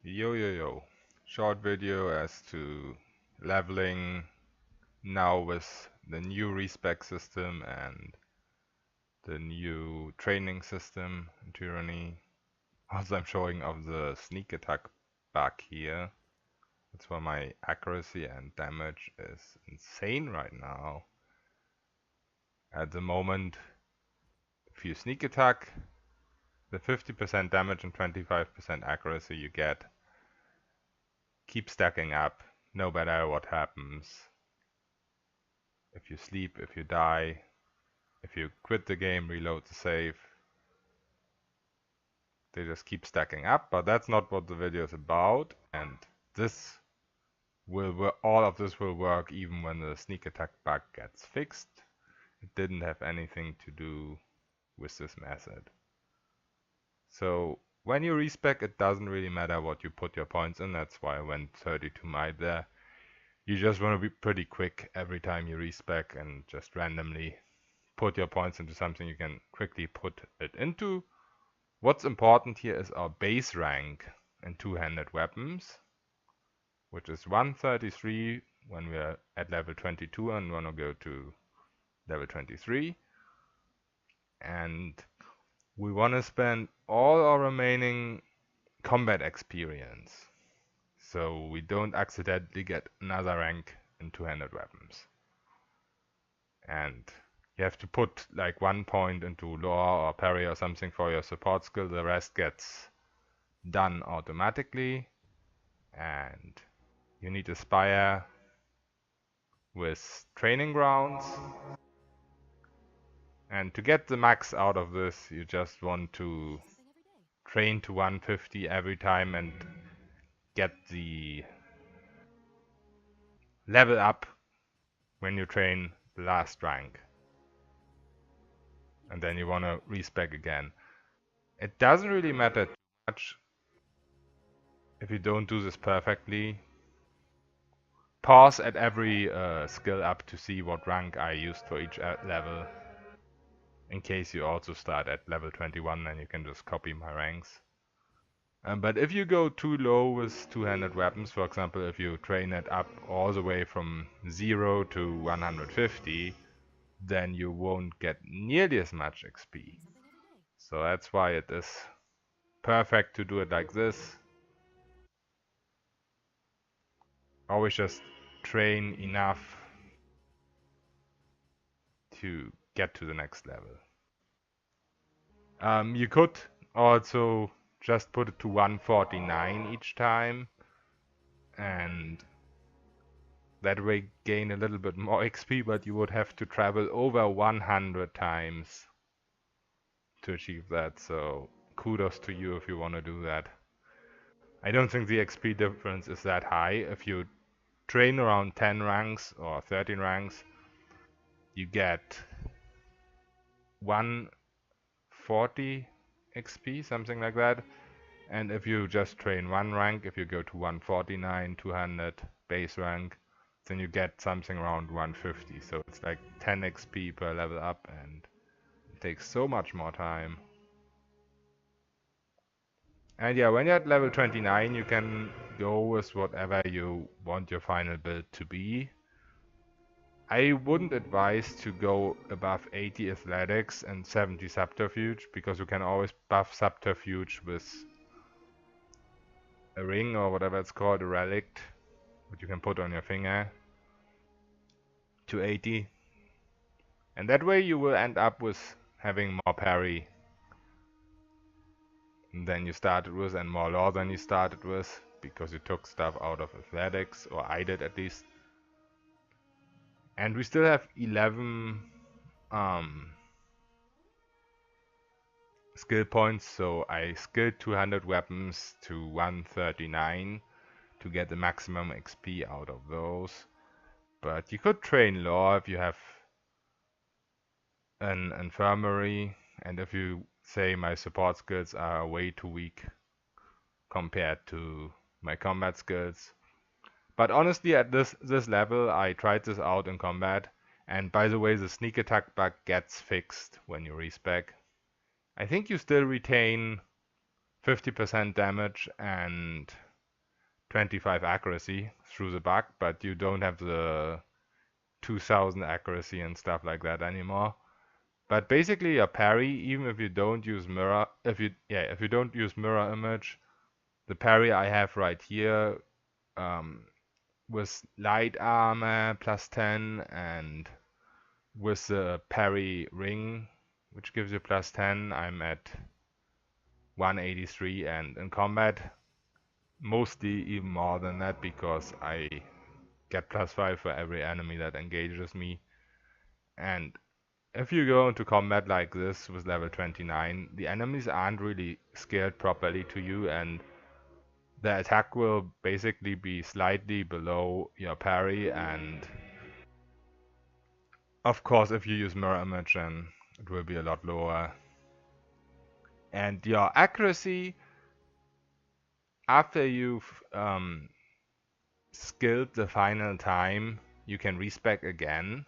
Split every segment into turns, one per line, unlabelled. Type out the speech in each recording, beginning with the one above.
Yo yo yo, short video as to leveling now with the new respec system and the new training system in Tyranny. Also I'm showing off the sneak attack bug here. That's why my accuracy and damage is insane right now. At the moment, if you sneak attack, the 50% damage and 25% accuracy you get keep stacking up no matter what happens. If you sleep, if you die, if you quit the game, reload the save, they just keep stacking up, but that's not what the video is about, and this will work, all of this will work even when the sneak attack bug gets fixed. It didn't have anything to do with this method. So when you respec, it doesn't really matter what you put your points in. That's why I went 32 might there. You just want to be pretty quick every time you respec and just randomly put your points into something you can quickly put it into. What's important here is our base rank in two-handed weapons, which is 133 when we are at level 22 and want to go to level 23. And we want to spend all our remaining combat experience, so we don't accidentally get another rank in two-handed weapons. And you have to put like 1 point into lore or parry or something for your support skill. The rest gets done automatically. And you need Aspire with training grounds. And to get the max out of this, you just want to train to 150 every time and get the level up when you train the last rank. And then you want to respec again. It doesn't really matter too much if you don't do this perfectly. Pause at every skill up to see what rank I used for each level. In case you also start at level 21, then you can just copy my ranks. But if you go too low with two-handed weapons, for example, if you train it up all the way from 0 to 150, then you won't get nearly as much XP. So that's why it is perfect to do it like this. Always just train enough to get to the next level. You could also just put it to 149 each time, and that way gain a little bit more XP, but you would have to travel over 100 times to achieve that, so kudos to you if you want to do that. I don't think the XP difference is that high. If you train around 10 ranks or 13 ranks, you get 140 XP, something like that. And if you just train one rank, if you go to 149, 200 base rank, then you get something around 150. So it's like 10 XP per level up, and it takes so much more time. And yeah, when you're at level 29, you can go with whatever you want your final build to be. I wouldn't advise to go above 80 athletics and 70 subterfuge, because you can always buff subterfuge with a ring or whatever it's called, a relic, which you can put on your finger, to 80. And that way you will end up with having more parry than you started with and more lore than you started with, because you took stuff out of athletics, or I did at least. And we still have 11 skill points, so I skilled 200 weapons to 139 to get the maximum XP out of those. But you could train lore if you have an infirmary, and if you say my support skills are way too weak compared to my combat skills. But honestly, at this level, I tried this out in combat, and by the way, the sneak attack bug gets fixed when you respec. I think you still retain 50% damage and 25 accuracy through the bug, but you don't have the 2000 accuracy and stuff like that anymore. But basically a parry, even if you don't use mirror, if you don't use mirror image, the parry I have right here with light armor plus 10 and with the parry ring, which gives you plus 10, I'm at 183, and in combat mostly even more than that because I get plus 5 for every enemy that engages me. And if you go into combat like this with level 29, the enemies aren't really scaled properly to you, and the attack will basically be slightly below your parry, and of course if you use mirror image then it will be a lot lower. And your accuracy, after you've skilled the final time, you can respec again,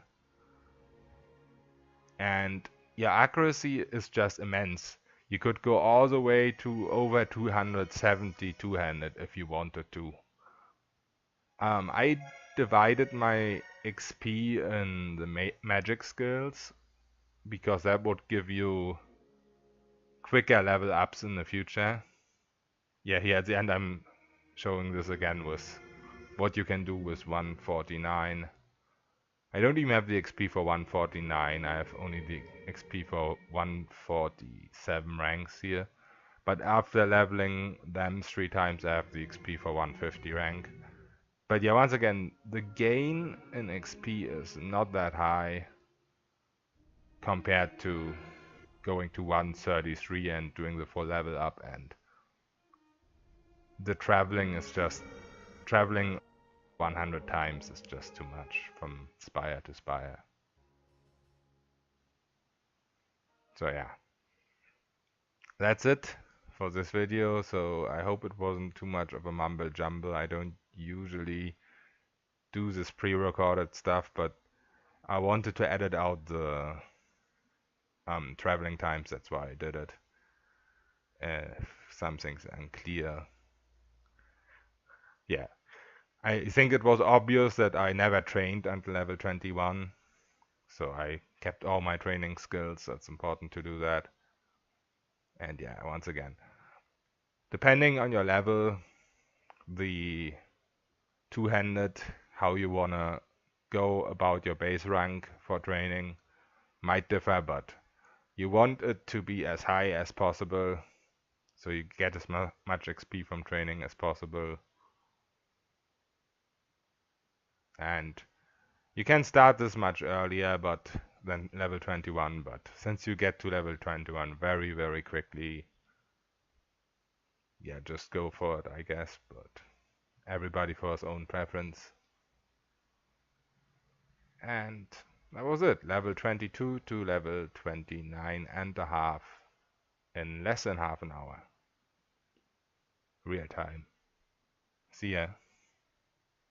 and your accuracy is just immense. You could go all the way to over 270 two-handed if you wanted to. I divided my XP in the magic skills because that would give you quicker level ups in the future. Yeah, here at the end I'm showing this again with what you can do with 149. I don't even have the XP for 149, I have only the XP for 147 ranks here. But after leveling them 3 times I have the XP for 150 rank. But yeah, once again, the gain in XP is not that high compared to going to 133 and doing the full level up, and the traveling is just, traveling 100 times is just too much from spire to spire. So yeah, that's it for this video. So I hope it wasn't too much of a mumble jumble. I don't usually do this pre-recorded stuff, but I wanted to edit out the traveling times, that's why I did it. If something's unclear. Yeah, I think it was obvious that I never trained until level 21, so I kept all my training skills. That's important to do that. And yeah, once again, depending on your level, the two-handed, how you wanna go about your base rank for training might differ, but you want it to be as high as possible, so you get as much XP from training as possible. And you can start this much earlier than level 21, but since you get to level 21 very, very quickly, yeah, just go for it, I guess, but everybody for his own preference. And that was it, level 22 to level 29 and a half in less than half an hour. Real time. See ya.